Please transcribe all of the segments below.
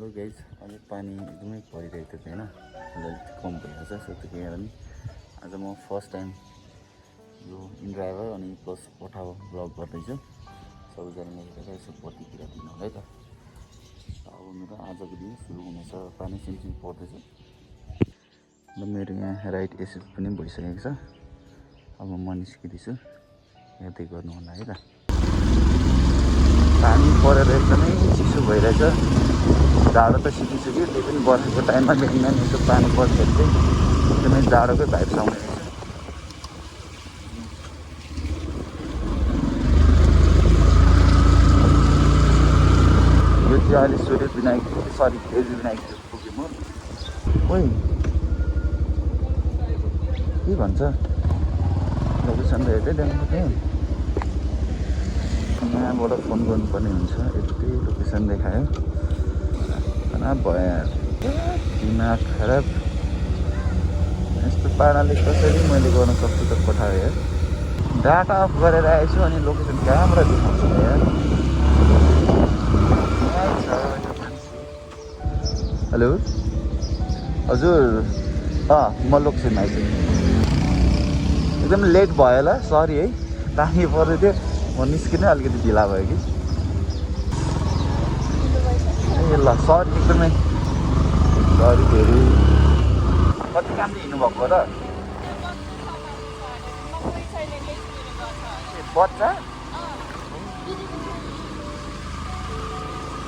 Hello guys, अहिले पानी एकदमै परिरहेको थियो होइन, अलिअलि कम भइरहेको छ। सो त्यही कारण आज म फर्स्ट टाइम यो इन ड्राइभर अनि प्लस पठाओ ब्लग गर्दैछु। सबैजनाले हेरेर यसो प्रतिक्रिया दिनु होला है त। अब मेरो आजको दिन सुरु हुनेछ, पानी सिमसिम पर्दैछ र मेरो यहाँ राइड एसेस पनि भइसकेको छ। अब म निस्किँदैछु, हेर्दै गर्नु होला है त। पानी परेर एकदमै चिसो भइरहेछ। जाडो त सिकिसक्यो, त्यही पनि बर्खाको टाइममा बिहान यसो पानी पर्दाखेरि चाहिँ एकदमै जाडोकै भाइब्स आउने रहेछ। यो चाहिँ अहिले सूर्य विनायक देवी विनायक पुगेँ म। ओइ के भन्छ लोकेसन त हेर्दै देखाउनु थिएँ, यहाँबाट फोन गर्नुपर्ने हुन्छ। यति लोकेसन देखायो, भयो दिमाग खराब। यस्तो पाराले कसरी मैले गर्न सक्छु त पठायो यार। डाटा अफ गरेर आएछु अनि लोकेसन कहाँबाट देखाउँछ यार। हेलो हजुर, म लोकेसन आइसकेँ। एकदम लेट भयो होला, सरी है। पानी पर्दै थियो, म निस्किनै अलिकति ढिला भयो कि। ए ल सरी, एकदमै सरी धेरै। कति काम चाहिँ हिँड्नुभएको र? बच्चा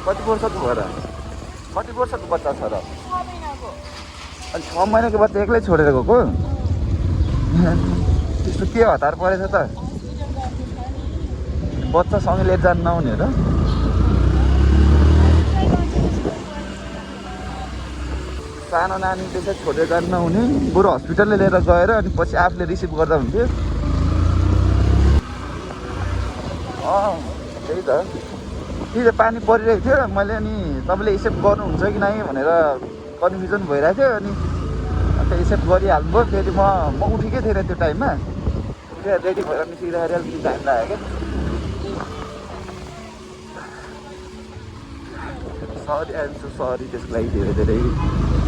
कति वर्षको भयो र? कति वर्षको बच्चा छ र? अनि 6 महिनाको बच्चा एक्लै छोडेर गएको? त्यस्तो के हतार परेछ त? बच्चासँगै लिएर जानु नहुने र? सानो नानी त्यसै छोडेर जानु नहुने, बरु हस्पिटलले लिएर गएर अनि पछि आफूले रिसिभ गर्दा हुन्थ्यो। त्यही त, त्यही त पानी परिरहेको थियो। मैले अनि तपाईँले एक्सेप्ट गर्नुहुन्छ कि नै भनेर कन्फ्युजन भइरहेको थियो। अनि अन्त एक्सेप्ट गरिहाल्नुभयो। फेरि म उठेकै थिएन त्यो टाइममा, उठेर रेडी भएर निस्किँदाखेरि अलिकति टाइम लाग्यो क्या। Sorry, I'm so sorry. त्यसको लागि धेरै धेरै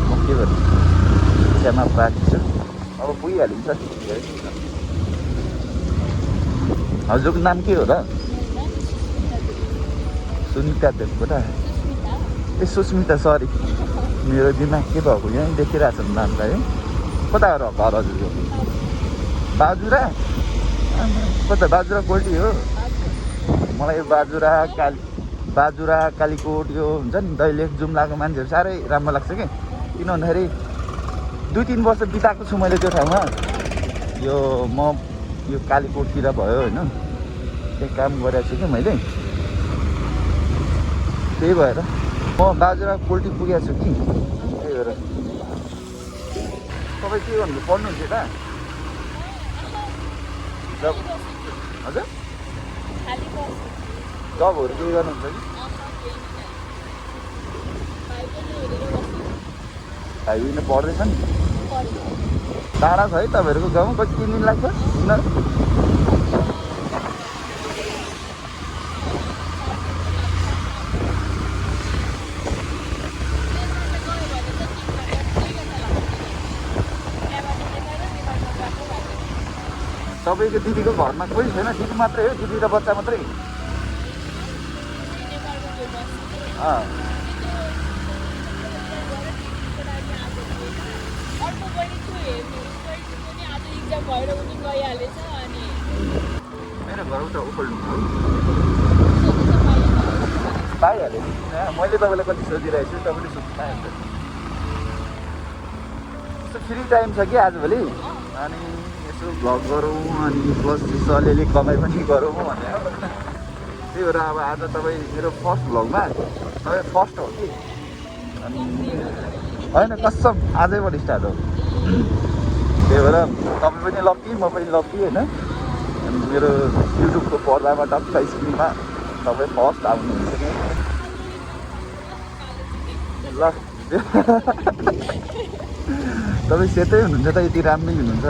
म के भन्नु, क्षमा प्रार्थी छु। अब पुगिहालिन्छ। हजुरको नाम के हो र? सुनिता देवकोटा? ए सुस्मिता, सरी मेरो दिमाग के भएको, यहीँ देखिरहेको छ नाम त है। कता हो र घर हजुरको? बाजुरा? कता बाजुरा कोल्टी हो? मलाई यो बाजुरा कालीकोट यो हुन्छ नि, दैलेख जुम्लाको मान्छेहरू साह्रै राम्रो लाग्छ कि। किन भन्दाखेरि 2-3 वर्ष बिताएको छु मैले त्यो ठाउँमा। यो कालीकोटतिर भयो होइन, त्यही काम गरेको छु कि मैले। त्यही भएर म बाजुरा कोल्टी पुगेको छु कि। त्यही भएर तपाईँ के गर्नु, पढ्नुहुन्छ त? जब हजुर जबहरू केही गर्नुहुन्छ कि? भाइ पढ्दैछ नि? टाढा छ है तपाईँहरूको गाउँ? कति 3 दिन लाग्छ हिँड्न? तपाईँको दिदीको घरमा कोही छैन? दिदी मात्रै हो? दिदी र बच्चा मात्रै? मेरो घर उता उखल्नु पाइहाल्यो। मैले तपाईँलाई कति सोधिरहेको छु, तपाईँले सोध्नु पाइहाल्छ। यस्तो फ्री टाइम छ कि आजभोलि, अनि यसो भ्लग गरौँ अनि प्लस यसो अलिअलि कमाइ पनि गरौँ भनेर। त्यही भएर अब आज तपाईँ मेरो फर्स्ट भ्लगमा तपाईँ फर्स्ट हो कि। अनि होइन, कसम आजैबाट स्टार्ट हो। त्यही भएर तपाईँ पनि लक्की, म पनि लक्की होइन। अनि मेरो युट्युबको पर्दामा टक्क स्क्रिनमा तपाईँ फर्स्ट आउनुहुन्छ कि ल। तपाईँ सेतै हुनुहुन्छ त, यति राम्रै हुनुहुन्छ।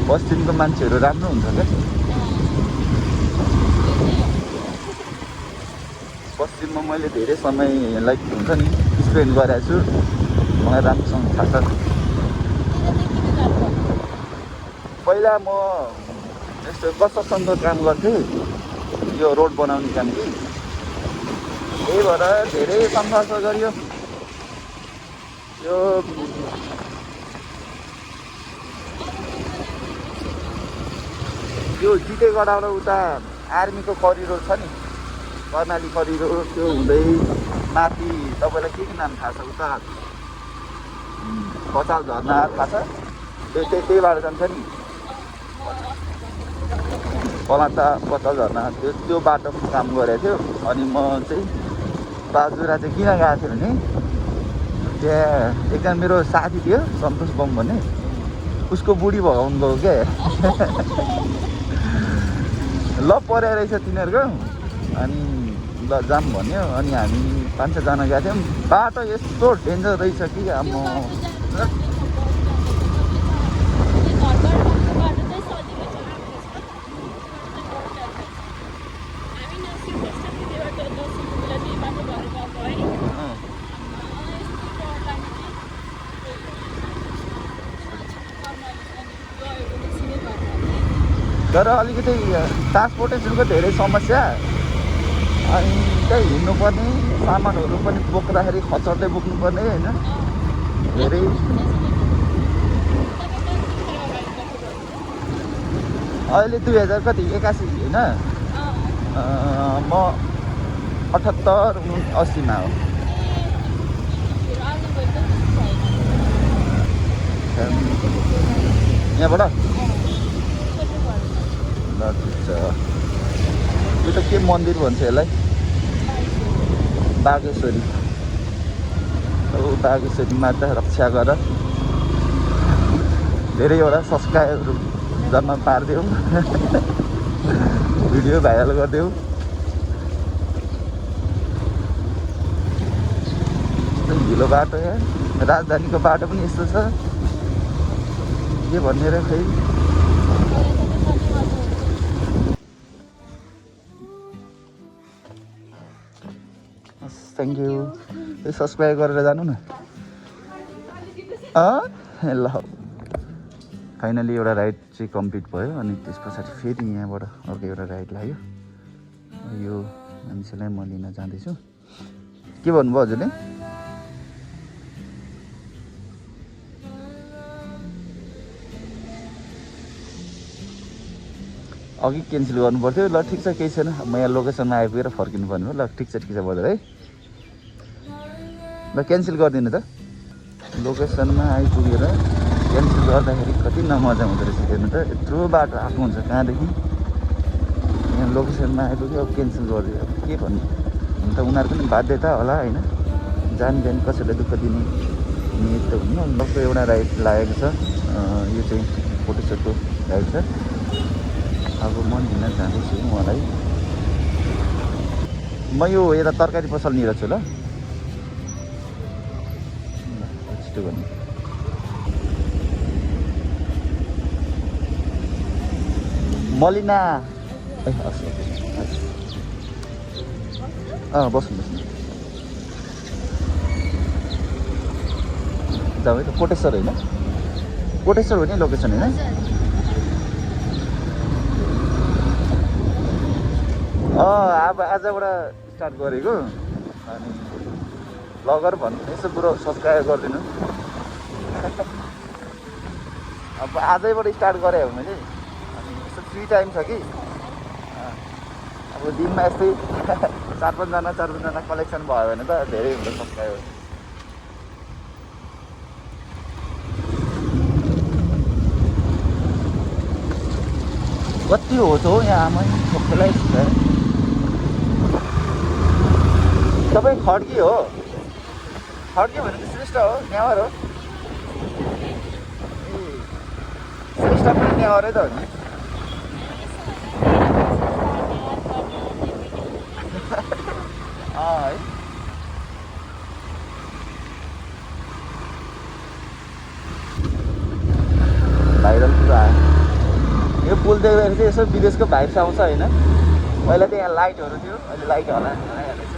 पश्चिमको मान्छेहरू राम्रो हुन्छ क्या। पश्चिममा मैले धेरै समय लाइक हुन्छ नि स्पेन्ड गरेको छु, मलाई राम्रोसँग थाहा छ। पहिला म यस्तो कन्स्ट्रक्सनको काम गर्थेँ, यो रोड बनाउने काम कि, त्यही भएर धेरै सङ्घर्ष गरियो। यो जितेगढाबाट उता आर्मीको करिडोर छ नि, कर्णाली करिडोर, त्यो हुँदै माथि तपाईँलाई के नाम थाहा छ उता बचाल झर्ना थाहा छ, त्यही बाटो जान्छ नि, पलाता बचाल झर्ना, त्यो बाटोमा काम गरेको थियो। अनि म चाहिँ बाजुरा चाहिँ किन गएको थिएँ भने त्यहाँ एकजना मेरो साथी थियो सन्तोष बम भन्ने, उसको बुढी भगाउनु गयो क्या। ल परे रहेछ तिनीहरूको, अनि ल जाम भन्यो। अनि हामी 5-6 जना गएको थियौँ। बाटो यस्तो डेन्जर रहेछ कि अब तर अलिकति ट्रान्सपोर्टेसनको धेरै समस्या, अनि त्यही हिँड्नुपर्ने, सामानहरू पनि बोक्दाखेरि खचरले बोक्नुपर्ने होइन, धेरै। अहिले 2081 होइन, म 78-80मा हो। यहाँबाट ल ठिक छ। यो त के मन्दिर भन्छ यसलाई? बागेश्वरी। बागेश्वरी माता रक्षा गर, धेरैवटा सब्सक्राइबहरू जम्मा पारिदेऊ, भिडियो भाइरल गरिदेऊ। ढिलो बाटो यहाँ, राजधानीको बाटो पनि यस्तो छ के भन्ने र खै। Thank you. सब्सक्राइब गरेर जानु न। ल फाइनली एउटा राइड चाहिँ कम्प्लिट भयो। अनि त्यस पछाडि फेरि यहाँबाट अर्को एउटा राइड लाग्यो। यो मान्छेलाई म लिन जाँदैछु। के भन्नुभयो हजुरले? अघि क्यान्सल गर्नु पर्थ्यो। ल ठिक छ, केही छैन। म यहाँ लोकेसनमा आइपुगेर फर्किनु पर्ने हो। ल ठिक छ बजार है। ल क्यान्सल गरिदिनु त। लोकेसनमा आइपुगेर क्यान्सल गर्दाखेरि कति नमजा हुँदो रहेछ हेर्नु त। यत्रो बाटो आएको हुन्छ कहाँदेखि, यहाँ लोकेसनमा आइपुग्यो अब क्यान्सल गरिदियो। अब के भन्नु, हुन त उनीहरूको पनि बाध्यता होला होइन, जान कसैलाई दुःख दिने नियत त हुन्न। लगभग एउटा राइड लागेको छ, यो चाहिँ फोटोसुटको राइड छ। अब म लिन जाँदैछु मलाई। म यो यता तरकारी पसलनिर छु। ल छिटो गर्नु। मलिना ए हस् बस्नु जाऊ है त। कोटेश्वर होइन, कोटेश्वर हो नि लोकेसन होइन? अब आजबाट स्टार्ट गरेको। अनि ब्लगर भन्नु यसो बुढो सब्सक्राइब गरिदिनु। अब आजैबाट स्टार्ट गरेँ हो मैले। अनि यसो फ्री टाइम छ कि, अब दिनमा यस्तै 4-5जना कलेक्सन भयो भने त धेरै हुन्छ सब्सक्राइबर। कति हो त हो यहाँ आमै सबैलाई तपाईँ खड्की हो? खड्की भने त श्रेष्ठ हो, नेवार हो। श्रेष्ठ पनि नेवारै त हो नि। है भाइरल कुरा आयो। यो पुल देख्दाखेरि चाहिँ यसो विदेशको भाइब्स आउँछ होइन? पहिला त यहाँ लाइटहरू थियो, अहिले लाइट हराइहालेछ।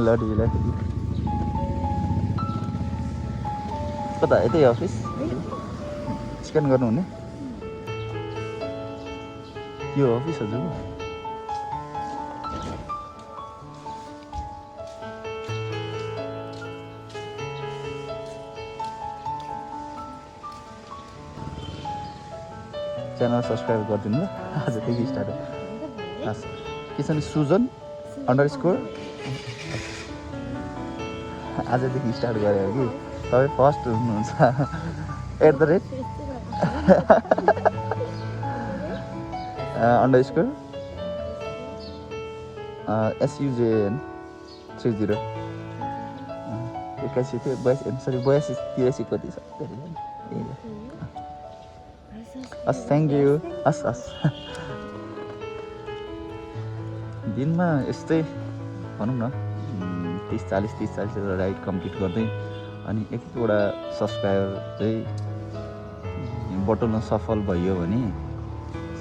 लडीलाई कता यतै अफिस चिकन गर्नुहुने यो अफिस हजुरको च्यानल सब्सक्राइब गरिदिनु ल आजदेखि स्टार्ट के छ नि सुजन _ आजदेखि स्टार्ट गरेको कि तपाईँ फर्स्ट हुनुहुन्छ @ SUJN 30 81 थियो 82 83 कति छ हस् थ्याङ्क यू हस् हस् दिनमा यस्तै भनौँ न 30-40 राइड कम्प्लिट गर्दै अनि एक-एकवटा सब्सक्राइबर चाहिँ बटुल्न सफल भयो भने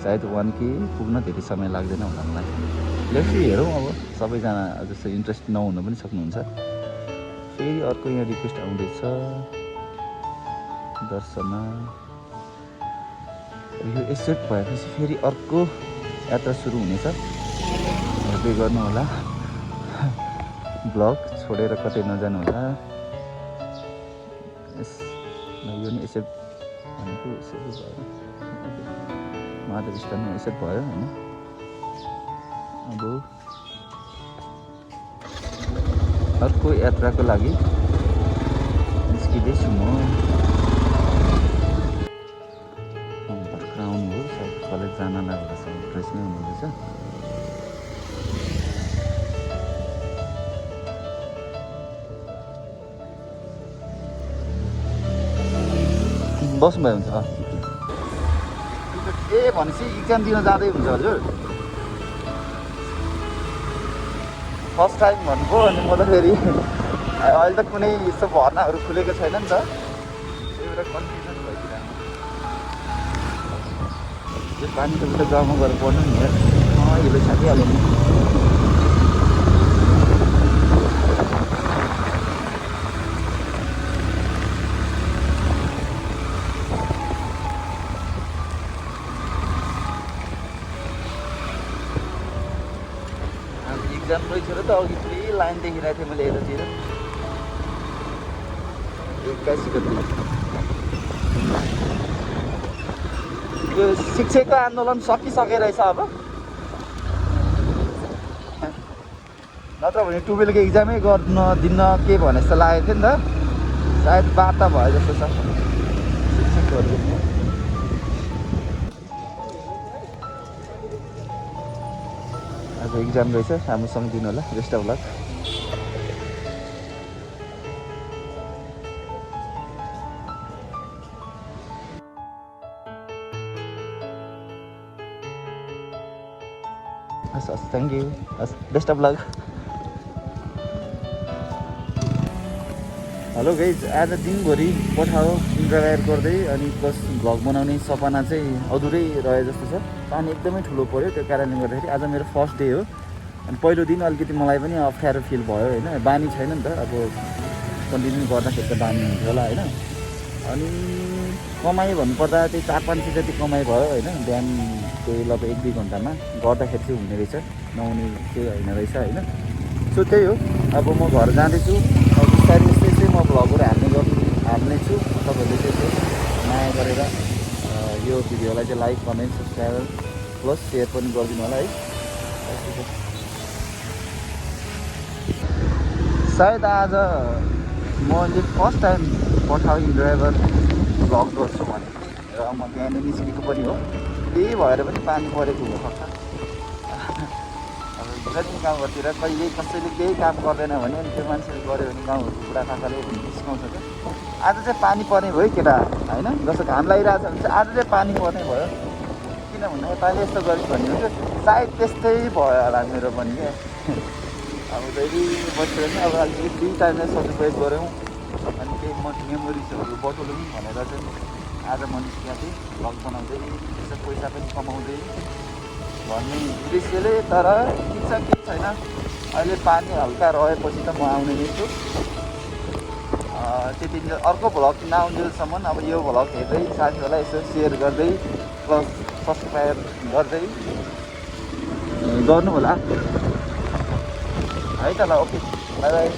सायद 1K पुग्न धेरै समय लाग्दैन होला मलाई लेट्स हेरौँ अब सबैजना जस्तो इन्ट्रेस्ट नहुन पनि सक्नुहुन्छ फेरि अर्को यहाँ रिक्वेस्ट आउँदैछ दर्शना यो एक्सेप्ट भएपछि फेरि अर्को यात्रा सुरु हुनेछ हेर्दै गर्नु होला ब्लग छोडेर कतै नजानु होला यो नि एक्सेप्ट भनेको एक्सेप्ट भयो माधव स्टारमा एक्सेप्ट भयो होइन अब अर्को यात्राको लागि निस्किँदैछु म भर्खर आउनु हो सायद कलेज जानलाई होला सायद ड्रेसमै हुनुहुँदैछ बस्नुभयो हुन्छ ए भनेपछि इक्जाम दिन जाँदै हुन्छ हजुर फर्स्ट टाइम भन्नुभयो अनि म त फेरि अहिले त कुनै यस्तो भर्नाहरू खुलेको छैन नि त त्यही भएर कन्फ्युजन भइदिरहेको यो पानी त उता गाउँमा गएर पढ्नु नि हिलो छाकिहाल्यो नि इक्जाम रहेछ त अघि पुरै लाइन देखिरहेको थिएँ मैले यतातिर 21 गते यो शिक्षकको आन्दोलन सकिसकेको रहेछ अब नत्र भने टुवेल्भको इक्जामै गर्न दिन के भने जस्तो लागेको थियो नि त सायद वार्ता भयो जस्तो छ शिक्षकहरूको आज इक्जाम रहेछ राम्रोसँग दिनु होला बेस्ट अफ लक हस् हस् थ्याङ्क यू हस् best of lock hello guys आज दिनभरि पठाओ इन्टरभ्यू गर्दै अनि प्लस भ्लग बनाउने सपना चाहिँ अधुरै रहे जस्तो छ पानी एकदमै ठुलो पऱ्यो त्यो कारणले गर्दाखेरि आज मेरो फर्स्ट डे हो अनि पहिलो दिन अलिकति मलाई पनि अप्ठ्यारो फिल भयो होइन बानी छैन नि त अब कन्टिन्यू गर्दाखेरि त बानी हुन्छ होला होइन अनि कमाइ भन्नुपर्दा त्यही 400-500 जति कमाइ भयो होइन बिहान त्यही लगभग 1-2 घन्टामा गर्दाखेरि चाहिँ हुने रहेछ नहुने चाहिँ होइन रहेछ होइन सो त्यही हो अब म घर जाँदैछु अब बिस्तारै यस्तै चाहिँ म भ्लगहरू हाल्नेछु तपाईँहरूले चाहिँ माया गरेर यो भिडियोलाई चाहिँ like comment subscribe plus share पनि गरिदिनु होला है सायद आज मैले फर्स्ट टाइम पठाउ ड्राइभर भ्लग गर्छु भने र म बिहानै निस्केको पनि हो त्यही भएर पनि पानी परेको हुनसक्छ अब जति गाउँघरतिर कहिले कसैले केही काम गर्दैन भने अनि त्यो मान्छेले गऱ्यो भने गाउँहरूको बुढापाकाले निस्काउँछ त आज चाहिँ पानी पर्ने भयो केटा होइन जस्तो घाम लागिरहेको छ भने चाहिँ आज चाहिँ पानी पर्ने भयो किन भन्दा नेपाली यस्तो गरिस् भन्ने हुन्छ सायद त्यस्तै भयो होला मेरो पनि क्या अब फेरि बसेर चाहिँ अब अलिकति फ्री टाइमलाई सदुपयोग गऱ्यौँ अनि केही मेमोरिजहरू बटुलौँ भनेर चाहिँ आज म निस्किएको थिएँ भ्लग बनाउँदै यसो पैसा पनि कमाउँदै भन्ने उद्देश्यले। तर ठिक छ केही छैन, अहिले पानी हल्का रहेपछि त म आउने नै छु। त्यति अर्को भ्लग नआउन्जेलसम्म अब यो भ्लग हेर्दै साथीहरूलाई यसो सेयर गर्दै प्लस सब्सक्राइब गर्दै गर्नु होला है त। ल ओके, बाई बाई।